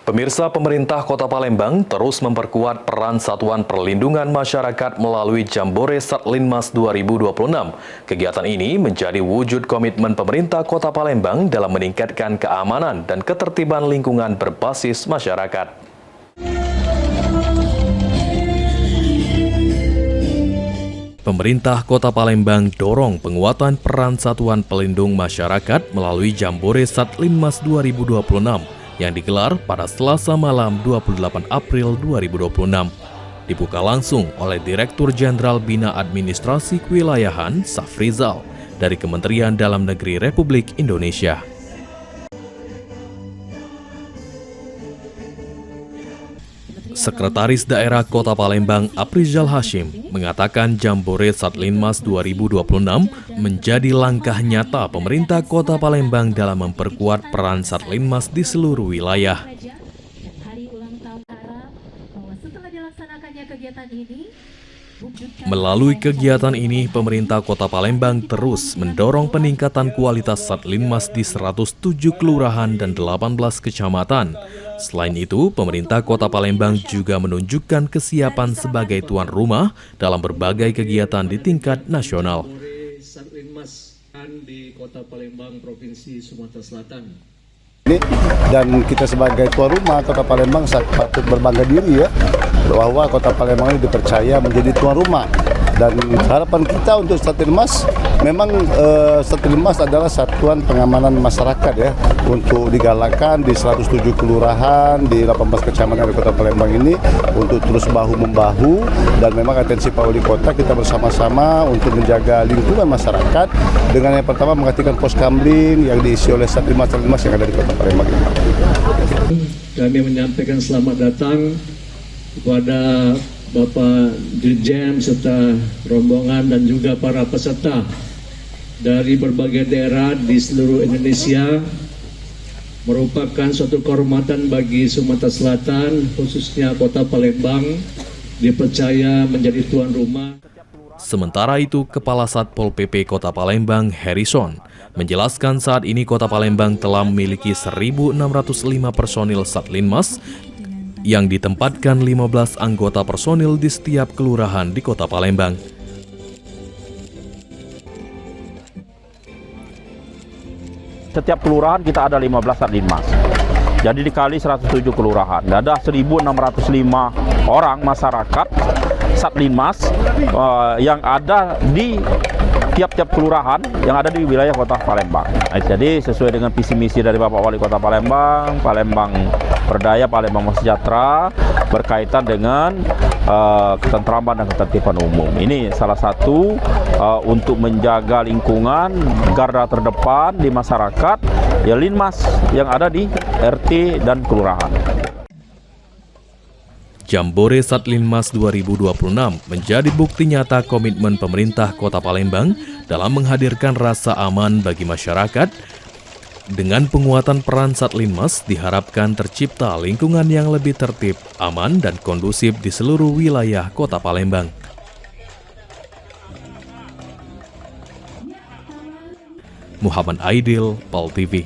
Pemirsa, pemerintah Kota Palembang terus memperkuat peran Satuan Perlindungan Masyarakat melalui Jambore Satlinmas 2026. Kegiatan ini menjadi wujud komitmen pemerintah Kota Palembang dalam meningkatkan keamanan dan ketertiban lingkungan berbasis masyarakat. Pemerintah Kota Palembang dorong penguatan peran Satuan Pelindung Masyarakat melalui Jambore Satlinmas 2026 yang digelar pada Selasa malam 28 April 2026. Dibuka langsung oleh Direktur Jenderal Bina Administrasi Kewilayahan Safrizal dari Kementerian Dalam Negeri Republik Indonesia. Sekretaris Daerah Kota Palembang Aprizal Hashim mengatakan Jambore Satlinmas 2026 menjadi langkah nyata pemerintah Kota Palembang dalam memperkuat peran Satlinmas di seluruh wilayah. Melalui kegiatan ini, pemerintah Kota Palembang terus mendorong peningkatan kualitas Satlinmas di 107 kelurahan dan 18 kecamatan. Selain itu, pemerintah Kota Palembang juga menunjukkan kesiapan sebagai tuan rumah dalam berbagai kegiatan di tingkat nasional. Satlinmas di Kota Palembang, Provinsi Sumatera Selatan. Dan kita sebagai tuan rumah Kota Palembang patut berbangga diri ya, bahwa Kota Palembang ini dipercaya menjadi tuan rumah. Dan harapan kita untuk Satlinmas, memang Satlinmas adalah satuan pengamanan masyarakat ya, untuk digalakkan di 107 kelurahan, di 18 kecamatan di Kota Palembang ini, untuk terus bahu-membahu, dan memang atensi Pak Wali Kota kita bersama-sama untuk menjaga lingkungan masyarakat, dengan yang pertama mengaktifkan pos kamling yang diisi oleh Satlinmas yang ada di Kota Palembang ini. Kami menyampaikan selamat datang kepada Bapak Dirjen serta rombongan dan juga para peserta dari berbagai daerah di seluruh Indonesia. Merupakan suatu kehormatan bagi Sumatera Selatan, khususnya Kota Palembang, dipercaya menjadi tuan rumah. Sementara itu, Kepala Satpol PP Kota Palembang, Harrison, menjelaskan saat ini Kota Palembang telah memiliki 1.605 personil Satlinmas yang ditempatkan 15 anggota personil di setiap kelurahan di Kota Palembang. Setiap kelurahan kita ada 15 Satlinmas. Jadi dikali 107 kelurahan, ada 1.605 orang masyarakat Satlinmas yang ada di tiap-tiap kelurahan yang ada di wilayah Kota Palembang. Jadi sesuai dengan visi misi dari Bapak Wali Kota Palembang, Palembang Berdaya, Palembang Sejahtera, berkaitan dengan ketentraman dan ketertiban umum. Ini salah satu untuk menjaga lingkungan, garda terdepan di masyarakat, ya Linmas yang ada di RT dan kelurahan. Jambore Satlinmas 2026 menjadi bukti nyata komitmen pemerintah Kota Palembang dalam menghadirkan rasa aman bagi masyarakat. Dengan penguatan peran Satlinmas diharapkan tercipta lingkungan yang lebih tertib, aman, dan kondusif di seluruh wilayah Kota Palembang. Muhammad Aidil, PAL TV.